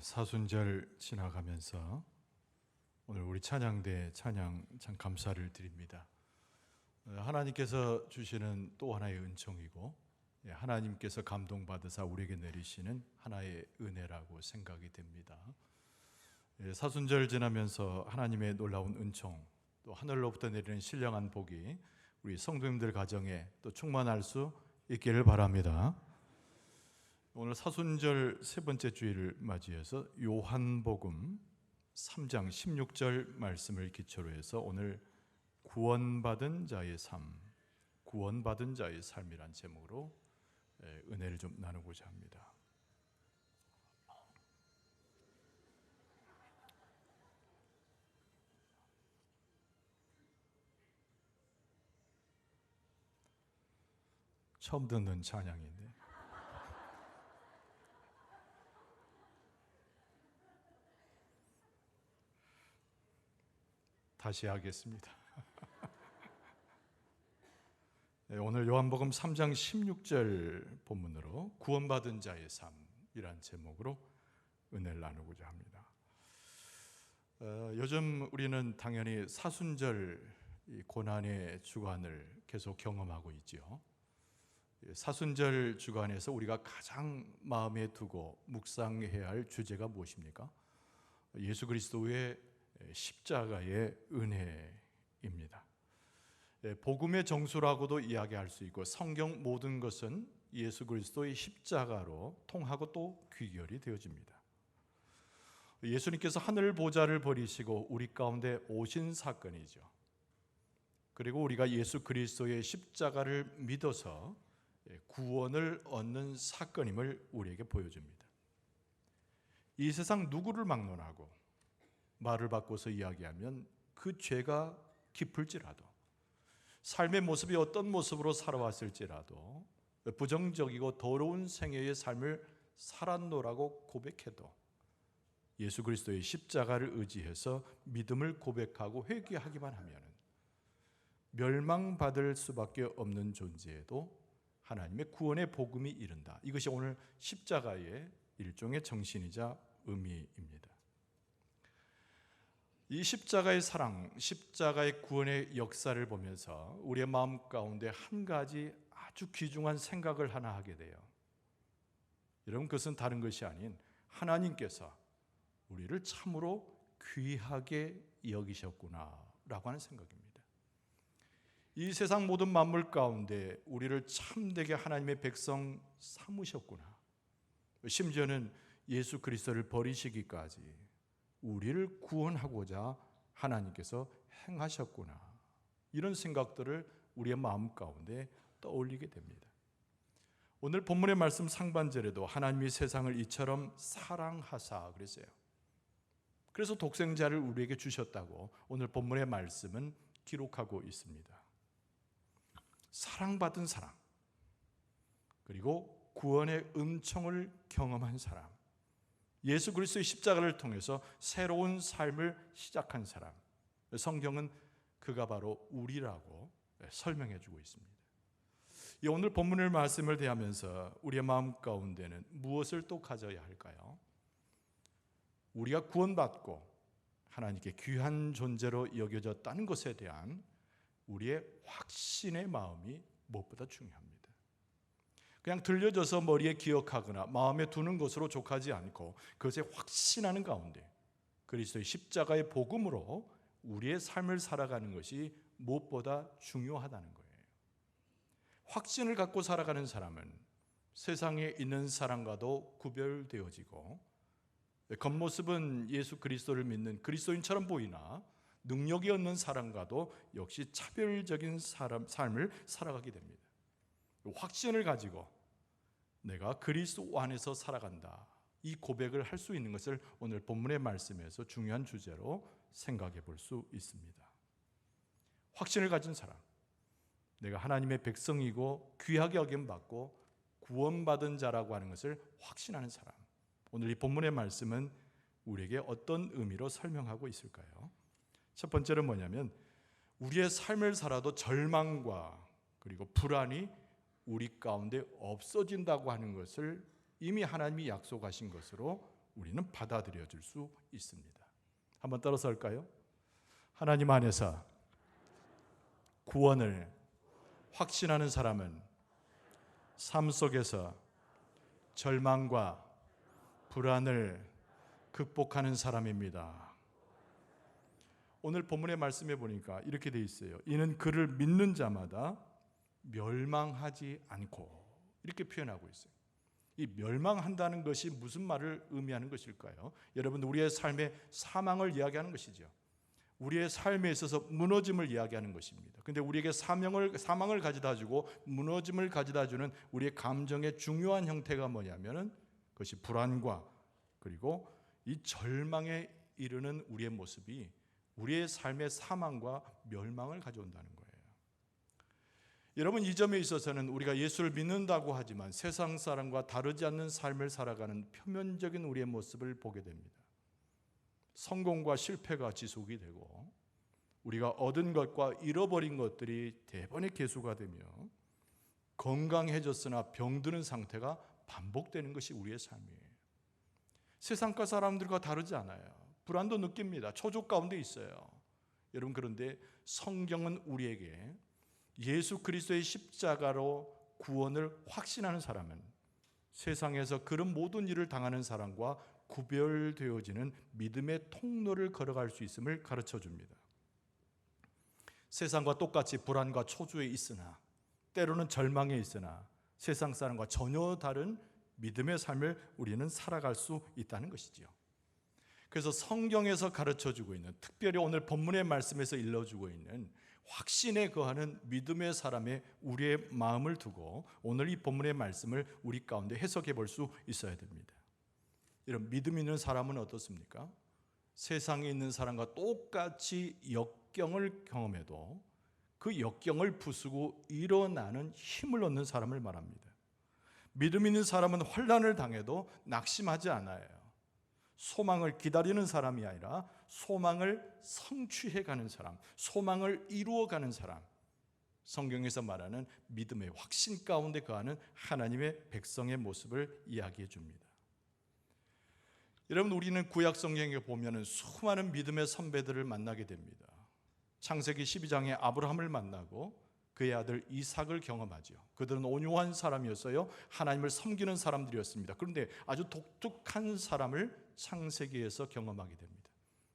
사순절 지나가면서 오늘 우리 찬양대 찬양 참 감사를 드립니다. 하나님께서 주시는 또 하나의 은총이고 하나님께서 감동받으사 우리에게 내리시는 하나의 은혜라고 생각이 됩니다. 사순절 지나면서 하나님의 놀라운 은총, 또 하늘로부터 내리는 신령한 복이 우리 성도님들 가정에 또 충만할 수 있기를 바랍니다. 오늘 사순절 세 번째 주일을 맞이해서 요한복음 3장 16절 말씀을 기초로 해서 오늘 구원받은 자의 삶, 구원받은 자의 삶이란 제목으로 은혜를 좀 나누고자 합니다. 처음 듣는 찬양인데 다시 하겠습니다. 오늘 요한복음 3장 16절 본문으로 구원받은 자의 삶이란 제목으로 은혜를 나누고자 합니다. 요즘 우리는 당연히 사순절 고난의 주간을 계속 경험하고 있죠. 사순절 주간에서 우리가 가장 마음에 두고 묵상해야 할 주제가 무엇입니까? 예수 그리스도의 십자가의 은혜입니다. 복음의 정수라고도 이야기할 수 있고 성경 모든 것은 예수 그리스도의 십자가로 통하고 또 귀결이 되어집니다. 예수님께서 하늘 보좌를 버리시고 우리 가운데 오신 사건이죠. 그리고 우리가 예수 그리스도의 십자가를 믿어서 구원을 얻는 사건임을 우리에게 보여줍니다. 이 세상 누구를 막론하고 말을 바꿔서 이야기하면 그 죄가 깊을지라도 삶의 모습이 어떤 모습으로 살아왔을지라도 부정적이고 더러운 생애의 삶을 살았노라고 고백해도 예수 그리스도의 십자가를 의지해서 믿음을 고백하고 회개하기만 하면 멸망받을 수밖에 없는 존재에도 하나님의 구원의 복음이 이른다. 이것이 오늘 십자가의 일종의 정신이자 의미입니다. 이 십자가의 사랑, 십자가의 구원의 역사를 보면서 우리의 마음 가운데 한 가지 아주 귀중한 생각을 하나 하게 돼요. 여러분, 그것은 다른 것이 아닌 하나님께서 우리를 참으로 귀하게 여기셨구나라고 하는 생각입니다. 이 세상 모든 만물 가운데 우리를 참되게 하나님의 백성 삼으셨구나. 심지어는 예수 그리스도를 버리시기까지 우리를 구원하고자 하나님께서 행하셨구나. 이런 생각들을 우리의 마음 가운데 떠올리게 됩니다. 오늘 본문의 말씀 상반절에도 하나님이 세상을 이처럼 사랑하사 그랬어요. 그래서 독생자를 우리에게 주셨다고 오늘 본문의 말씀은 기록하고 있습니다. 사랑받은 사람, 그리고 구원의 은총을 경험한 사람, 예수 그리스도의 십자가를 통해서 새로운 삶을 시작한 사람, 성경은 그가 바로 우리라고 설명해 주고 있습니다. 오늘 본문의 말씀을 대하면서 우리의 마음 가운데는 무엇을 또 가져야 할까요? 우리가 구원받고 하나님께 귀한 존재로 여겨졌다는 것에 대한 우리의 확신의 마음이 무엇보다 중요합니다. 그냥 들려져서 머리에 기억하거나 마음에 두는 것으로 족하지 않고 그것에 확신하는 가운데 그리스도의 십자가의 복음으로 우리의 삶을 살아가는 것이 무엇보다 중요하다는 거예요. 확신을 갖고 살아가는 사람은 세상에 있는 사람과도 구별되어지고 겉모습은 예수 그리스도를 믿는 그리스도인처럼 보이나 능력이 없는 사람과도 역시 차별적인 삶을 살아가게 됩니다. 확신을 가지고 내가 그리스도 안에서 살아간다. 이 고백을 할 수 있는 것을 오늘 본문의 말씀에서 중요한 주제로 생각해 볼 수 있습니다. 확신을 가진 사람, 내가 하나님의 백성이고 귀하게 여김받고 구원받은 자라고 하는 것을 확신하는 사람. 오늘 이 본문의 말씀은 우리에게 어떤 의미로 설명하고 있을까요? 첫 번째는 뭐냐면 우리의 삶을 살아도 절망과 그리고 불안이 우리 가운데 없어진다고 하는 것을 이미 하나님이 약속하신 것으로 우리는 받아들여 줄 수 있습니다. 한번 따라서 할까요? 하나님 안에서 구원을 확신하는 사람은 삶 속에서 절망과 불안을 극복하는 사람입니다. 오늘 본문의 말씀에 보니까 이렇게 돼 있어요. 이는 그를 믿는 자마다 멸망하지 않고, 이렇게 표현하고 있어요. 이 멸망한다는 것이 무슨 말을 의미하는 것일까요? 여러분, 우리의 삶의 사망을 이야기하는 것이죠. 우리의 삶에 있어서 무너짐을 이야기하는 것입니다. 그런데 우리에게 사망을 가져다 주고 무너짐을 가져다 주는 우리의 감정의 중요한 형태가 뭐냐면은 그것이 불안과 그리고 이 절망에 이르는 우리의 모습이 우리의 삶의 사망과 멸망을 가져온다는 거예요. 여러분, 이 점에 있어서는 우리가 예수를 믿는다고 하지만 세상 사람과 다르지 않는 삶을 살아가는 표면적인 우리의 모습을 보게 됩니다. 성공과 실패가 지속이 되고 우리가 얻은 것과 잃어버린 것들이 대번에 계수가 되며 건강해졌으나 병드는 상태가 반복되는 것이 우리의 삶이에요. 세상과 사람들과 다르지 않아요. 불안도 느낍니다. 초조 가운데 있어요. 여러분, 그런데 성경은 우리에게 예수 그리스도의 십자가로 구원을 확신하는 사람은 세상에서 그런 모든 일을 당하는 사람과 구별되어지는 믿음의 통로를 걸어갈 수 있음을 가르쳐 줍니다. 세상과 똑같이 불안과 초조에 있으나, 때로는 절망에 있으나 세상 사람과 전혀 다른 믿음의 삶을 우리는 살아갈 수 있다는 것이지요. 그래서 성경에서 가르쳐주고 있는, 특별히 오늘 본문의 말씀에서 일러주고 있는 확신에 거하는 믿음의 사람의 우리의 마음을 두고 오늘 이 본문의 말씀을 우리 가운데 해석해 볼 수 있어야 됩니다. 이런 믿음 있는 사람은 어떻습니까? 세상에 있는 사람과 똑같이 역경을 경험해도 그 역경을 부수고 일어나는 힘을 얻는 사람을 말합니다. 믿음 있는 사람은 환난을 당해도 낙심하지 않아요. 소망을 기다리는 사람이 아니라 소망을 성취해가는 사람, 소망을 이루어가는 사람, 성경에서 말하는 믿음의 확신 가운데 거하는 하나님의 백성의 모습을 이야기해 줍니다. 여러분, 우리는 구약 성경에 보면 수많은 믿음의 선배들을 만나게 됩니다. 창세기 12장에 아브라함을 만나고 그의 아들 이삭을 경험하죠. 그들은 온유한 사람이었어요. 하나님을 섬기는 사람들이었습니다. 그런데 아주 독특한 사람을 창세기에서 경험하게 됩니다.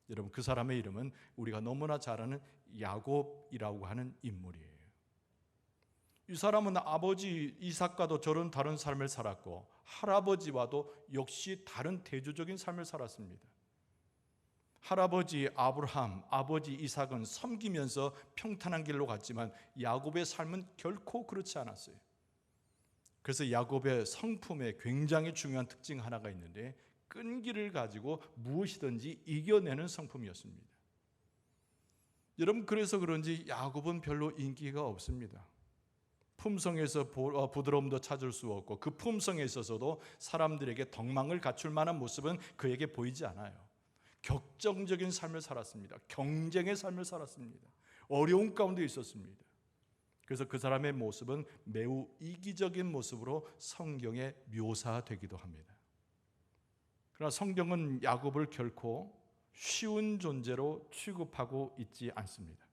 여러분, 그 사람의 이름은 우리가 너무나 잘 아는 야곱이라고 하는 인물이에요. 이 사람은 아버지 이삭과도 저런 다른 삶을 살았고 할아버지와도 역시 다른 대조적인 삶을 살았습니다. 할아버지 아브라함, 아버지 이삭은 섬기면서 평탄한 길로 갔지만 야곱의 삶은 결코 그렇지 않았어요. 그래서 야곱의 성품에 굉장히 중요한 특징 하나가 있는데 끈기를 가지고 무엇이든지 이겨내는 성품이었습니다. 여러분, 그래서 그런지 야곱은 별로 인기가 없습니다. 품성에서 부드러움도 찾을 수 없고 그 품성에 있어서도 사람들에게 덕망을 갖출 만한 모습은 그에게 보이지 않아요. 격정적인 삶을 살았습니다. 경쟁의 삶을 살았습니다. 어려운 가운데 있었습니다. 그래서 그 사람의 모습은 매우 이기적인 모습으로 성경에 묘사되기도 합니다. 그러나 성경은 야곱을 결코 쉬운 존재로 취급하고 있지 않습니다.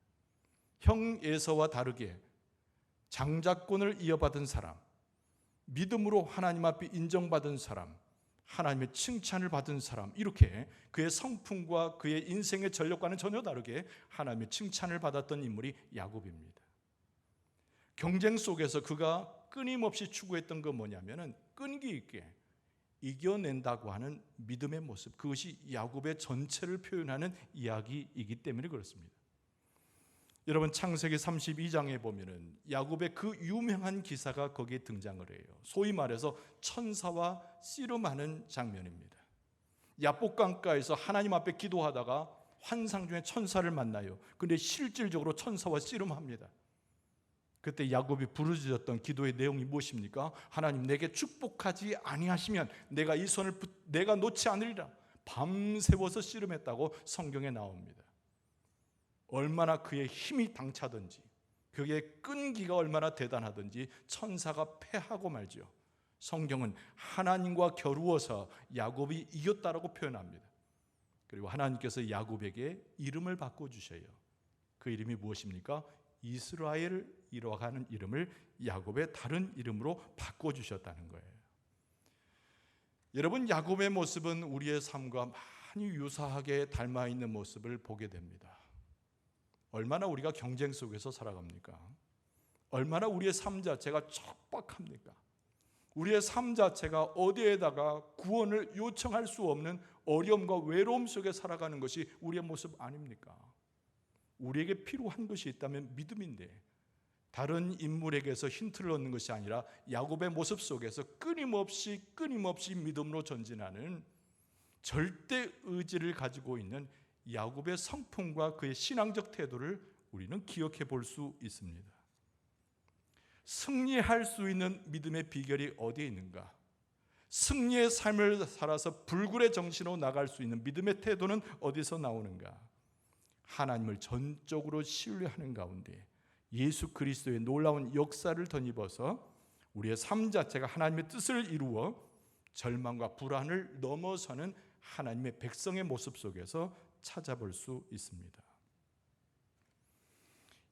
형 에서와 다르게 장자권을 이어받은 사람, 믿음으로 하나님 앞에 인정받은 사람, 하나님의 칭찬을 받은 사람, 이렇게 그의 성품과 그의 인생의 전력과는 전혀 다르게 하나님의 칭찬을 받았던 인물이 야곱입니다. 경쟁 속에서 그가 끊임없이 추구했던 건 뭐냐면은 끈기 있게 이겨낸다고 하는 믿음의 모습, 그것이 야곱의 전체를 표현하는 이야기이기 때문에 그렇습니다. 여러분, 창세기 32장에 보면은 야곱의 그 유명한 기사가 거기에 등장을 해요. 소위 말해서 천사와 씨름하는 장면입니다. 야복강가에서 하나님 앞에 기도하다가 환상 중에 천사를 만나요. 그런데 실질적으로 천사와 씨름합니다. 그때 야곱이 부르짖었던 기도의 내용이 무엇입니까? 하나님, 내게 축복하지 아니하시면 내가 이 손을 내가 놓지 않으리라. 밤새워서 씨름했다고 성경에 나옵니다. 얼마나 그의 힘이 당차든지, 그의 끈기가 얼마나 대단하든지 천사가 패하고 말죠. 성경은 하나님과 겨루어서 야곱이 이겼다라고 표현합니다. 그리고 하나님께서 야곱에게 이름을 바꿔주셔요. 그 이름이 무엇입니까? 이스라엘이라고 하는 이름을 야곱의 다른 이름으로 바꿔주셨다는 거예요. 여러분, 야곱의 모습은 우리의 삶과 많이 유사하게 닮아있는 모습을 보게 됩니다. 얼마나 우리가 경쟁 속에서 살아갑니까? 얼마나 우리의 삶 자체가 척박합니까? 우리의 삶 자체가 어디에다가 구원을 요청할 수 없는 어려움과 외로움 속에 살아가는 것이 우리의 모습 아닙니까? 우리에게 필요한 것이 있다면 믿음인데, 다른 인물에게서 힌트를 얻는 것이 아니라 야곱의 모습 속에서 끊임없이 믿음으로 전진하는 절대 의지를 가지고 있는 야곱의 성품과 그의 신앙적 태도를 우리는 기억해 볼 수 있습니다. 승리할 수 있는 믿음의 비결이 어디에 있는가? 승리의 삶을 살아서 불굴의 정신으로 나갈 수 있는 믿음의 태도는 어디서 나오는가? 하나님을 전적으로 신뢰하는 가운데 예수 그리스도의 놀라운 역사를 덧입어서 우리의 삶 자체가 하나님의 뜻을 이루어 절망과 불안을 넘어서는 하나님의 백성의 모습 속에서 찾아볼 수 있습니다.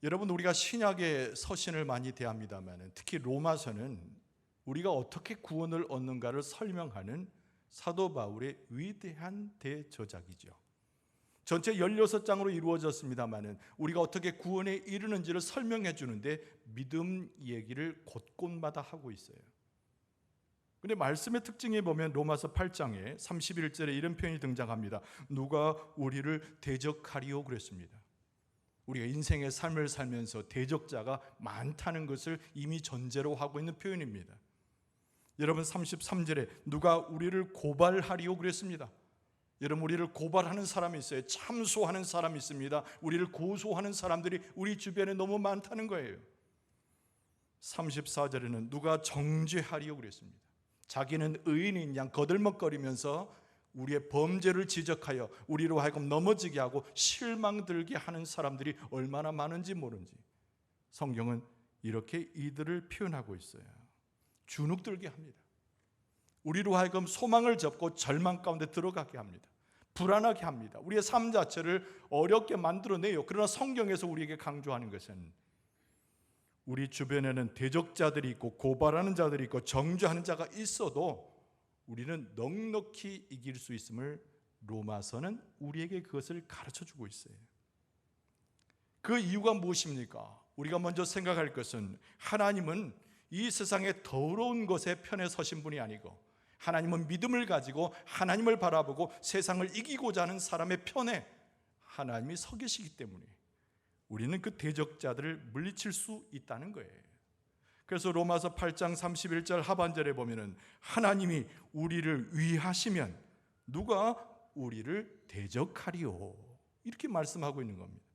여러분, 우리가 신약의 서신을 많이 대합니다만 특히 로마서는 우리가 어떻게 구원을 얻는가를 설명하는 사도 바울의 위대한 대저작이죠. 전체 16장으로 이루어졌습니다만 우리가 어떻게 구원에 이르는지를 설명해 주는데 믿음 얘기를 곳곳마다 하고 있어요. 근데 말씀의 특징에 보면 로마서 8장에 31절에 이런 표현이 등장합니다. 누가 우리를 대적하리요 그랬습니다. 우리가 인생의 삶을 살면서 대적자가 많다는 것을 이미 전제로 하고 있는 표현입니다. 여러분, 33절에 누가 우리를 고발하리요 그랬습니다. 여러분, 우리를 고발하는 사람이 있어요. 참소하는 사람이 있습니다. 우리를 고소하는 사람들이 우리 주변에 너무 많다는 거예요. 34절에는 누가 정죄하리요 그랬습니다. 자기는 의인인 양 거들먹거리면서 우리의 범죄를 지적하여 우리로 하여금 넘어지게 하고 실망 들게 하는 사람들이 얼마나 많은지 모른지 성경은 이렇게 이들을 표현하고 있어요. 주눅 들게 합니다. 우리로 하여금 소망을 접고 절망 가운데 들어가게 합니다. 불안하게 합니다. 우리의 삶 자체를 어렵게 만들어내요. 그러나 성경에서 우리에게 강조하는 것은 우리 주변에는 대적자들이 있고 고발하는 자들이 있고 정죄하는 자가 있어도 우리는 넉넉히 이길 수 있음을 로마서는 우리에게 그것을 가르쳐주고 있어요. 그 이유가 무엇입니까? 우리가 먼저 생각할 것은 하나님은 이 세상의 더러운 것에 편에 서신 분이 아니고 하나님은 믿음을 가지고 하나님을 바라보고 세상을 이기고자 하는 사람의 편에 하나님이 서 계시기 때문에 우리는 그 대적자들을 물리칠 수 있다는 거예요. 그래서 로마서 8장 31절 하반절에 보면은 하나님이 우리를 위하시면 누가 우리를 대적하리요 이렇게 말씀하고 있는 겁니다.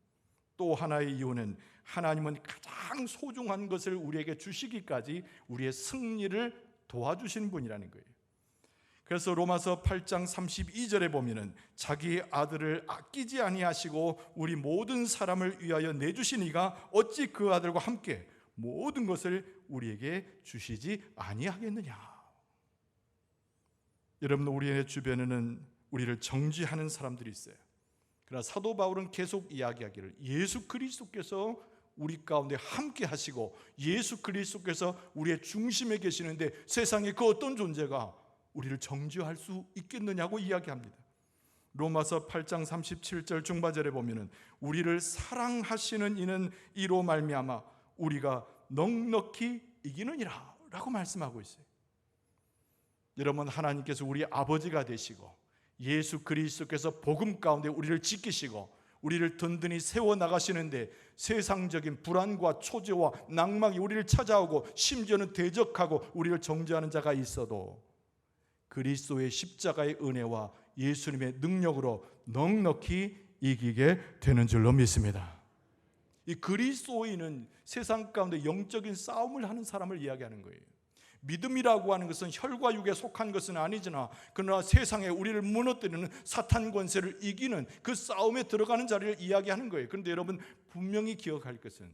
또 하나의 이유는 하나님은 가장 소중한 것을 우리에게 주시기까지 우리의 승리를 도와주신 분이라는 거예요. 그래서 로마서 8장 32절에 보면은 자기 아들을 아끼지 아니하시고 우리 모든 사람을 위하여 내주신 이가 어찌 그 아들과 함께 모든 것을 우리에게 주시지 아니하겠느냐. 여러분, 우리의 주변에는 우리를 정죄하는 사람들이 있어요. 그러나 사도 바울은 계속 이야기하기를 예수 그리스도께서 우리 가운데 함께 하시고 예수 그리스도께서 우리의 중심에 계시는데 세상에 그 어떤 존재가 우리를 정죄할 수 있겠느냐고 이야기합니다. 로마서 8장 37절 중반절에 보면은 우리를 사랑하시는 이는 이로 말미암아 우리가 넉넉히 이기느니라 라고 말씀하고 있어요. 여러분, 하나님께서 우리 아버지가 되시고 예수 그리스도께서 복음 가운데 우리를 지키시고 우리를 든든히 세워나가시는데 세상적인 불안과 초조와 낭망이 우리를 찾아오고 심지어는 대적하고 우리를 정죄하는 자가 있어도 그리스도의 십자가의 은혜와 예수님의 능력으로 넉넉히 이기게 되는 줄로 믿습니다. 이 그리스도인은 세상 가운데 영적인 싸움을 하는 사람을 이야기하는 거예요. 믿음이라고 하는 것은 혈과 육에 속한 것은 아니지나 그러나 세상에 우리를 무너뜨리는 사탄 권세를 이기는 그 싸움에 들어가는 자리를 이야기하는 거예요. 그런데 여러분, 분명히 기억할 것은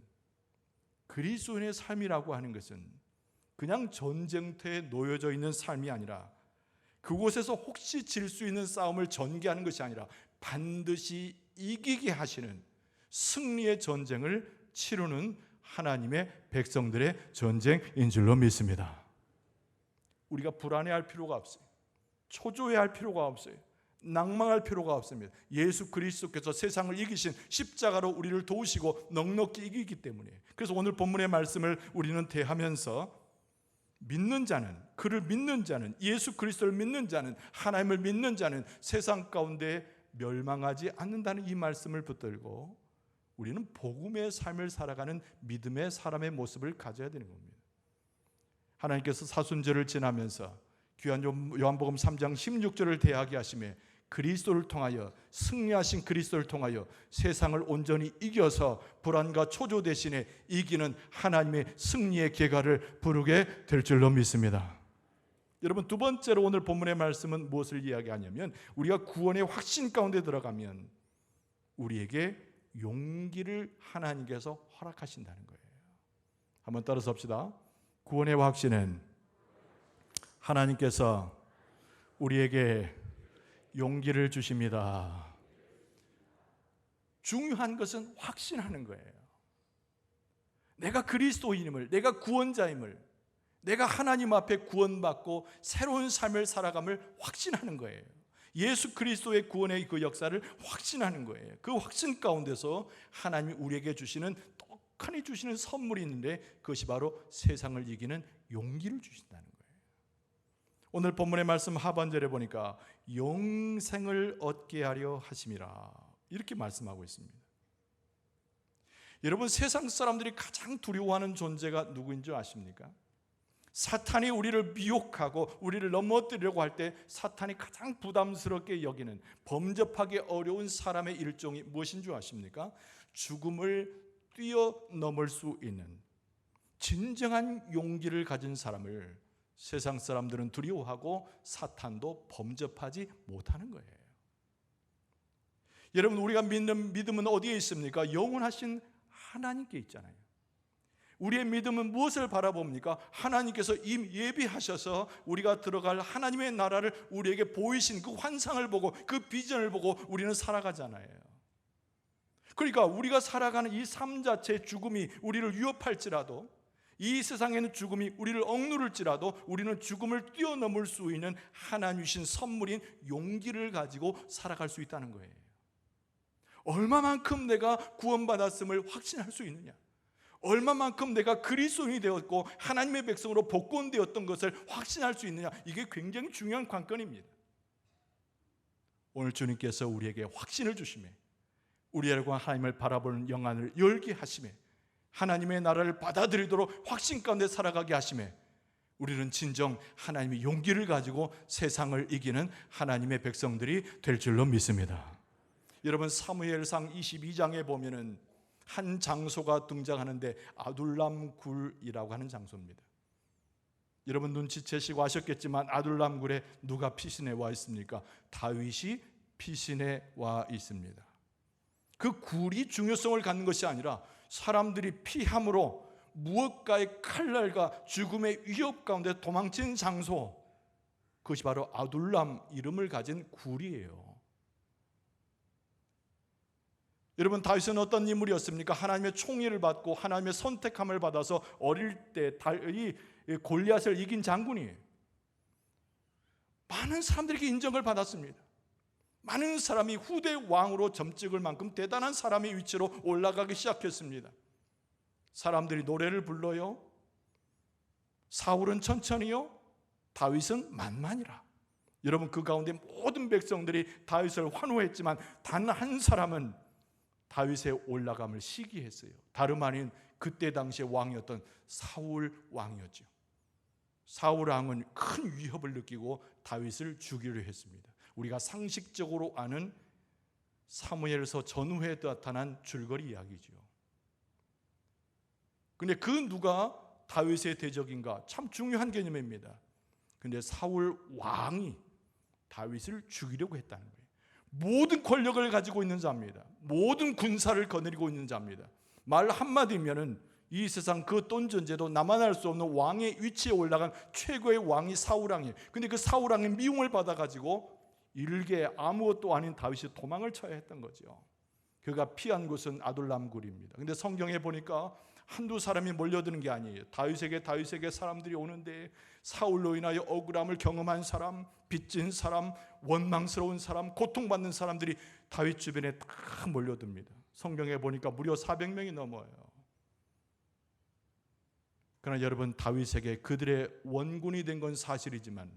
그리스도인의 삶이라고 하는 것은 그냥 전쟁터에 놓여져 있는 삶이 아니라 그곳에서 혹시 질 수 있는 싸움을 전개하는 것이 아니라 반드시 이기게 하시는 승리의 전쟁을 치르는 하나님의 백성들의 전쟁인 줄로 믿습니다. 우리가 불안해할 필요가 없어요. 초조해할 필요가 없어요. 낭망할 필요가 없습니다. 예수 그리스도께서 세상을 이기신 십자가로 우리를 도우시고 넉넉히 이기기 때문에. 그래서 오늘 본문의 말씀을 우리는 대하면서 믿는 자는, 그를 믿는 자는, 예수 그리스도를 믿는 자는, 하나님을 믿는 자는 세상 가운데 멸망하지 않는다는 이 말씀을 붙들고 우리는 복음의 삶을 살아가는 믿음의 사람의 모습을 가져야 되는 겁니다. 하나님께서 사순절을 지나면서 귀한 요한복음 3장 16절을 대하게 하시며 그리스도를 통하여, 승리하신 그리스도를 통하여 세상을 온전히 이겨서 불안과 초조 대신에 이기는 하나님의 승리의 계가를 부르게 될 줄로 믿습니다. 여러분, 두 번째로 오늘 본문의 말씀은 무엇을 이야기하냐면 우리가 구원의 확신 가운데 들어가면 우리에게 용기를 하나님께서 허락하신다는 거예요. 한번 따라서 합시다. 구원의 확신은 하나님께서 우리에게 용기를 주십니다. 중요한 것은 확신하는 거예요. 내가 그리스도인임을, 내가 구원자임을, 내가 하나님 앞에 구원받고 새로운 삶을 살아감을 확신하는 거예요. 예수 그리스도의 구원의 그 역사를 확신하는 거예요. 그 확신 가운데서 하나님이 우리에게 주시는, 떡하니 주시는 선물이 있는데 그것이 바로 세상을 이기는 용기를 주신다는 거예요. 오늘 본문의 말씀 하반절에 보니까 영생을 얻게 하려 하심이라 이렇게 말씀하고 있습니다. 여러분, 세상 사람들이 가장 두려워하는 존재가 누구인 줄 아십니까? 사탄이 우리를 미혹하고 우리를 넘어뜨리려고 할 때 사탄이 가장 부담스럽게 여기는, 범접하기 어려운 사람의 일종이 무엇인 줄 아십니까? 죽음을 뛰어넘을 수 있는 진정한 용기를 가진 사람을 세상 사람들은 두려워하고 사탄도 범접하지 못하는 거예요. 여러분, 우리가 믿는 믿음은 어디에 있습니까? 영원하신 하나님께 있잖아요. 우리의 믿음은 무엇을 바라봅니까? 하나님께서 이미 예비하셔서 우리가 들어갈 하나님의 나라를 우리에게 보이신 그 환상을 보고 그 비전을 보고 우리는 살아가잖아요. 그러니까 우리가 살아가는 이 삶 자체의 죽음이 우리를 위협할지라도, 이 세상에는 죽음이 우리를 억누를지라도 우리는 죽음을 뛰어넘을 수 있는 하나님 주신 선물인 용기를 가지고 살아갈 수 있다는 거예요. 얼마만큼 내가 구원받았음을 확신할 수 있느냐, 얼마만큼 내가 그리스도인이 되었고 하나님의 백성으로 복권되었던 것을 확신할 수 있느냐, 이게 굉장히 중요한 관건입니다. 오늘 주님께서 우리에게 확신을 주시며 우리가 하나님을 바라보는 영안을 열게 하시며 하나님의 나라를 받아들이도록 확신 가운데 살아가게 하시며 우리는 진정 하나님의 용기를 가지고 세상을 이기는 하나님의 백성들이 될 줄로 믿습니다. 여러분, 사무엘상 22장에 보면은 한 장소가 등장하는데 아둘람 굴이라고 하는 장소입니다. 여러분 눈치채시고 아셨겠지만 아둘람 굴에 누가 피신해 와 있습니까? 다윗이 피신해 와 있습니다. 그 굴이 중요성을 갖는 것이 아니라 사람들이 피함으로 무엇가의 칼날과 죽음의 위협 가운데 도망친 장소, 그것이 바로 아둘람 이름을 가진 굴이에요. 여러분, 다윗은 어떤 인물이었습니까? 하나님의 총애를 받고 하나님의 선택함을 받아서 어릴 때 골리앗을 이긴 장군이에요. 많은 사람들에게 인정을 받았습니다. 많은 사람이 후대 왕으로 점찍을 만큼 대단한 사람의 위치로 올라가기 시작했습니다. 사람들이 노래를 불러요. 사울은 천천히요, 다윗은 만만이라. 여러분, 그 가운데 모든 백성들이 다윗을 환호했지만 단 한 사람은 다윗의 올라감을 시기했어요. 다름 아닌 그때 당시에 왕이었던 사울 왕이었죠. 사울 왕은 큰 위협을 느끼고 다윗을 죽이려 했습니다. 우리가 상식적으로 아는 사무엘서 전후에 나타난 줄거리 이야기죠. 근데 그 누가 다윗의 대적인가? 참 중요한 개념입니다. 근데 사울 왕이 다윗을 죽이려고 했다는 거예요. 모든 권력을 가지고 있는 자입니다. 모든 군사를 거느리고 있는 자입니다. 말 한마디면은 이 세상 그 어떤 존재도 나만 알 수 없는 왕의 위치에 올라간 최고의 왕이 사울왕이에요. 근데 그 사울왕의 미움을 받아가지고 일개 아무것도 아닌 다윗이 도망을 쳐야 했던 거죠. 그가 피한 곳은 아둘람 굴입니다. 근데 성경에 보니까 한두 사람이 몰려드는 게 아니에요. 다윗에게 사람들이 오는데 사울로 인하여 억울함을 경험한 사람, 빚진 사람, 원망스러운 사람, 고통받는 사람들이 다윗 주변에 다 몰려듭니다. 성경에 보니까 무려 400명이 넘어요. 그러나 여러분, 다윗에게 그들의 원군이 된 건 사실이지만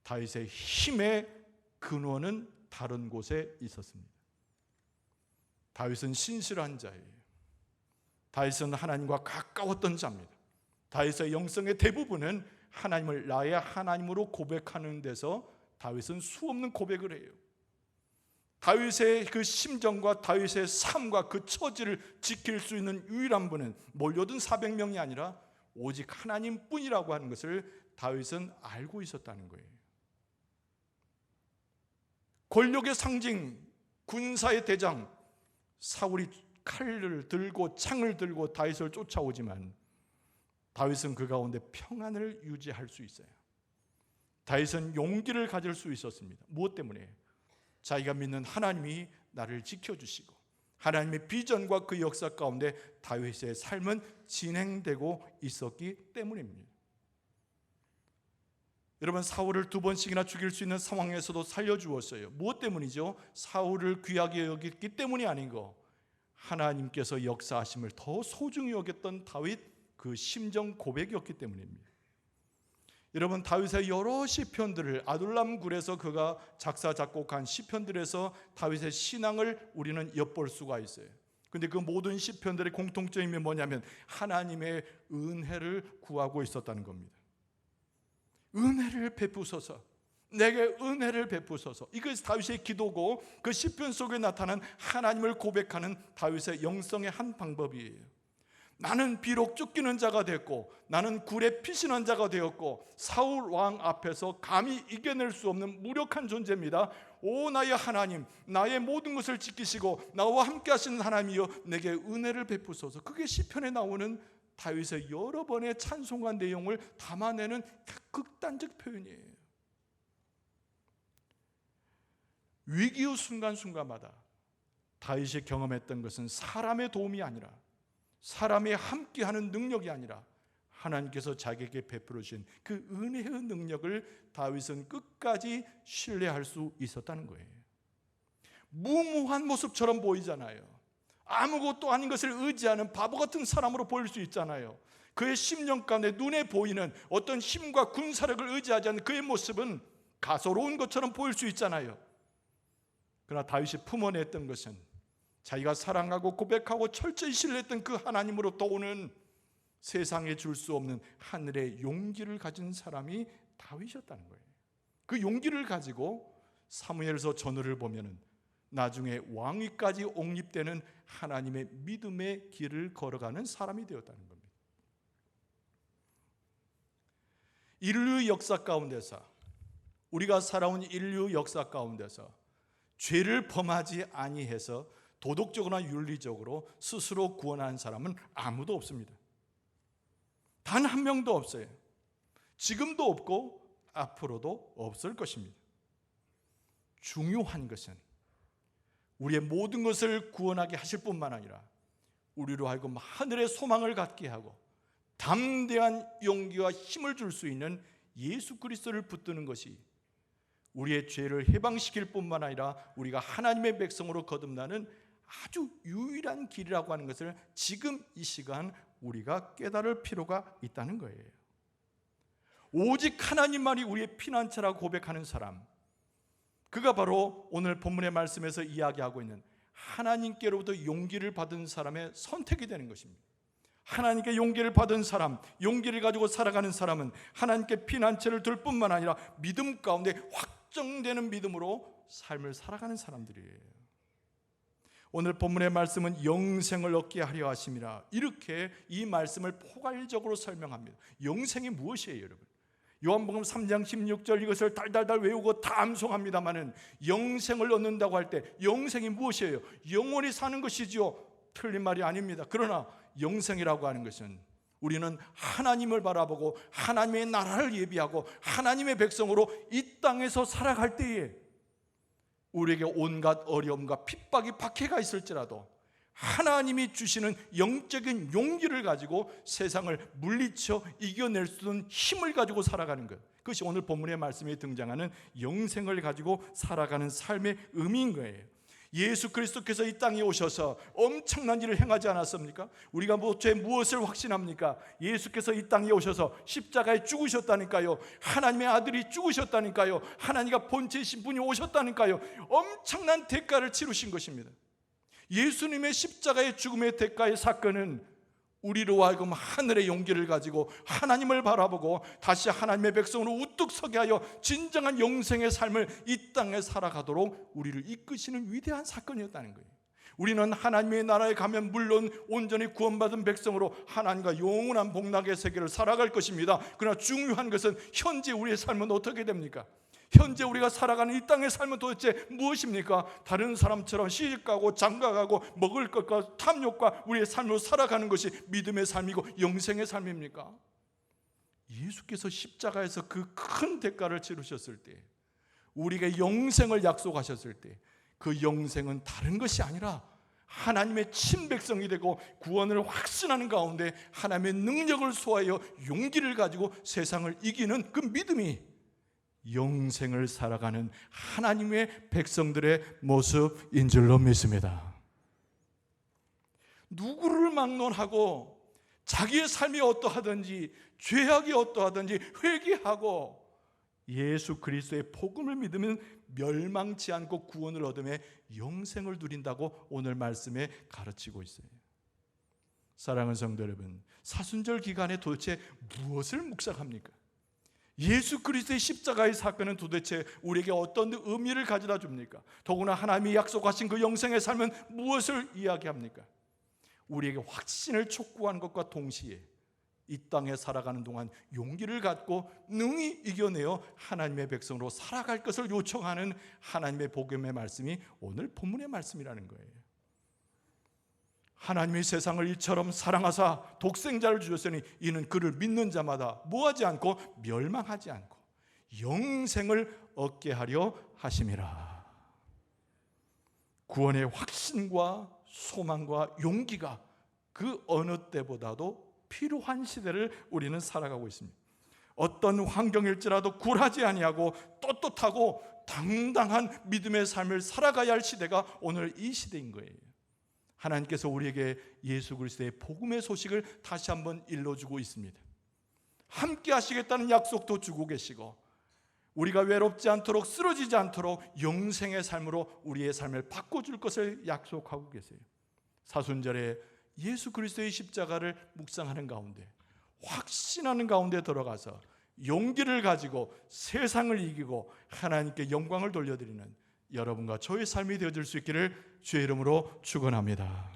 다윗의 힘의 근원은 다른 곳에 있었습니다. 다윗은 신실한 자예요. 다윗은 하나님과 가까웠던 자입니다. 다윗의 영성의 대부분은 하나님을 나의 하나님으로 고백하는 데서 다윗은 수없는 고백을 해요. 다윗의 그 심정과 다윗의 삶과 그 처지를 지킬 수 있는 유일한 분은 몰려든 400명이 아니라 오직 하나님뿐이라고 하는 것을 다윗은 알고 있었다는 거예요. 권력의 상징, 군사의 대장 사울이 칼을 들고 창을 들고 다윗을 쫓아오지만 다윗은 그 가운데 평안을 유지할 수 있어요. 다윗은 용기를 가질 수 있었습니다. 무엇 때문에? 자기가 믿는 하나님이 나를 지켜주시고 하나님의 비전과 그 역사 가운데 다윗의 삶은 진행되고 있었기 때문입니다. 여러분, 사울을 2번씩이나 죽일 수 있는 상황에서도 살려주었어요. 무엇 때문이죠? 사울을 귀하게 여겼기 때문이 아니고 하나님께서 역사하심을 더 소중히 여겼던 다윗 그 심정 고백이었기 때문입니다. 여러분, 다윗의 여러 시편들을 아둘람 굴에서 그가 작사 작곡한 시편들에서 다윗의 신앙을 우리는 엿볼 수가 있어요. 근데 그 모든 시편들의 공통점이 뭐냐면 하나님의 은혜를 구하고 있었다는 겁니다. 은혜를 베푸소서, 내게 은혜를 베푸소서. 이것이 다윗의 기도고 그 시편 속에 나타난 하나님을 고백하는 다윗의 영성의 한 방법이에요. 나는 비록 쫓기는 자가 됐고 나는 굴에 피신한 자가 되었고 사울 왕 앞에서 감히 이겨낼 수 없는 무력한 존재입니다. 오 나의 하나님, 나의 모든 것을 지키시고 나와 함께 하시는 하나님이여 내게 은혜를 베푸소서. 그게 시편에 나오는 다윗의 여러 번의 찬송과 내용을 담아내는 극단적 표현이에요. 위기의 순간순간마다 다윗이 경험했던 것은 사람의 도움이 아니라 사람이 함께하는 능력이 아니라 하나님께서 자기에게 베풀어 주신 그 은혜의 능력을 다윗은 끝까지 신뢰할 수 있었다는 거예요. 무모한 모습처럼 보이잖아요. 아무것도 아닌 것을 의지하는 바보 같은 사람으로 보일 수 있잖아요. 그의 심령 가운데 눈에 보이는 어떤 힘과 군사력을 의지하지 않는 그의 모습은 가소로운 것처럼 보일 수 있잖아요. 그러나 다윗이 품어냈던 것은 자기가 사랑하고 고백하고 철저히 신뢰했던 그 하나님으로부터 오는 세상에 줄 수 없는 하늘의 용기를 가진 사람이 다윗이었다는 거예요. 그 용기를 가지고 사무엘서 전후를 보면은 나중에 왕위까지 옹립되는 하나님의 믿음의 길을 걸어가는 사람이 되었다는 겁니다. 인류 역사 가운데서 우리가 살아온 인류 역사 가운데서 죄를 범하지 아니해서 도덕적으로나 윤리적으로 스스로 구원한 사람은 아무도 없습니다. 단 한 명도 없어요. 지금도 없고 앞으로도 없을 것입니다. 중요한 것은 우리의 모든 것을 구원하게 하실 뿐만 아니라 우리로 하여금 하늘의 소망을 갖게 하고 담대한 용기와 힘을 줄 수 있는 예수 그리스도를 붙드는 것이 우리의 죄를 해방시킬 뿐만 아니라 우리가 하나님의 백성으로 거듭나는 아주 유일한 길이라고 하는 것을 지금 이 시간 우리가 깨달을 필요가 있다는 거예요. 오직 하나님만이 우리의 피난처라고 고백하는 사람, 그가 바로 오늘 본문의 말씀에서 이야기하고 있는 하나님께로부터 용기를 받은 사람의 선택이 되는 것입니다. 하나님께 용기를 받은 사람, 용기를 가지고 살아가는 사람은 하나님께 피난처를 둘 뿐만 아니라 믿음 가운데 확정되는 믿음으로 삶을 살아가는 사람들이에요. 오늘 본문의 말씀은 영생을 얻게 하려 하심이라, 이렇게 이 말씀을 포괄적으로 설명합니다. 영생이 무엇이에요, 여러분? 요한복음 3장 16절 이것을 달달달 외우고 다 암송합니다마는 영생을 얻는다고 할 때 영생이 무엇이에요? 영원히 사는 것이지요. 틀린 말이 아닙니다. 그러나 영생이라고 하는 것은 우리는 하나님을 바라보고 하나님의 나라를 예비하고 하나님의 백성으로 이 땅에서 살아갈 때에 우리에게 온갖 어려움과 핍박이 박해가 있을지라도 하나님이 주시는 영적인 용기를 가지고 세상을 물리쳐 이겨낼 수 있는 힘을 가지고 살아가는 것, 그것이 오늘 본문의 말씀에 등장하는 영생을 가지고 살아가는 삶의 의미인 거예요. 예수 그리스도께서 이 땅에 오셔서 엄청난 일을 행하지 않았습니까? 우리가 도대체 무엇을 확신합니까? 예수께서 이 땅에 오셔서 십자가에 죽으셨다니까요. 하나님의 아들이 죽으셨다니까요. 하나님과 본체이신 분이 오셨다니까요. 엄청난 대가를 치르신 것입니다. 예수님의 십자가의 죽음의 대가의 사건은 우리로 하여금 하늘의 용기를 가지고 하나님을 바라보고 다시 하나님의 백성으로 우뚝 서게 하여 진정한 영생의 삶을 이 땅에 살아가도록 우리를 이끄시는 위대한 사건이었다는 거예요. 우리는 하나님의 나라에 가면 물론 온전히 구원받은 백성으로 하나님과 영원한 복락의 세계를 살아갈 것입니다. 그러나 중요한 것은 현재 우리의 삶은 어떻게 됩니까? 현재 우리가 살아가는 이 땅의 삶은 도대체 무엇입니까? 다른 사람처럼 시집가고 장가가고 먹을 것과 탐욕과 우리의 삶으로 살아가는 것이 믿음의 삶이고 영생의 삶입니까? 예수께서 십자가에서 그 큰 대가를 치르셨을 때, 우리에게 영생을 약속하셨을 때, 그 영생은 다른 것이 아니라 하나님의 친백성이 되고 구원을 확신하는 가운데 하나님의 능력을 소화하여 용기를 가지고 세상을 이기는 그 믿음이 영생을 살아가는 하나님의 백성들의 모습인 줄로 믿습니다. 누구를 막론하고 자기의 삶이 어떠하든지 죄악이 어떠하든지 회개하고 예수 그리스도의 복음을 믿으면 멸망치 않고 구원을 얻으며 영생을 누린다고 오늘 말씀에 가르치고 있어요. 사랑하는 성도 여러분, 사순절 기간에 도대체 무엇을 묵상합니까? 예수 그리스도의 십자가의 사건은 도대체 우리에게 어떤 의미를 가져다 줍니까? 더구나 하나님이 약속하신 그 영생의 삶은 무엇을 이야기합니까? 우리에게 확신을 촉구하는 것과 동시에 이 땅에 살아가는 동안 용기를 갖고 능히 이겨내어 하나님의 백성으로 살아갈 것을 요청하는 하나님의 복음의 말씀이 오늘 본문의 말씀이라는 거예요. 하나님이 세상을 이처럼 사랑하사 독생자를 주셨으니 이는 그를 믿는 자마다 뭐하지 않고 멸망하지 않고 영생을 얻게 하려 하심이라. 구원의 확신과 소망과 용기가 그 어느 때보다도 필요한 시대를 우리는 살아가고 있습니다. 어떤 환경일지라도 굴하지 아니하고 떳떳하고 당당한 믿음의 삶을 살아가야 할 시대가 오늘 이 시대인 거예요. 하나님께서 우리에게 예수 그리스도의 복음의 소식을 다시 한번 일러주고 있습니다. 함께 하시겠다는 약속도 주고 계시고 우리가 외롭지 않도록 쓰러지지 않도록 영생의 삶으로 우리의 삶을 바꿔줄 것을 약속하고 계세요. 사순절에 예수 그리스도의 십자가를 묵상하는 가운데 확신하는 가운데 들어가서 용기를 가지고 세상을 이기고 하나님께 영광을 돌려드리는 여러분과 저의 삶이 되어줄 수 있기를 주의 이름으로 축원합니다.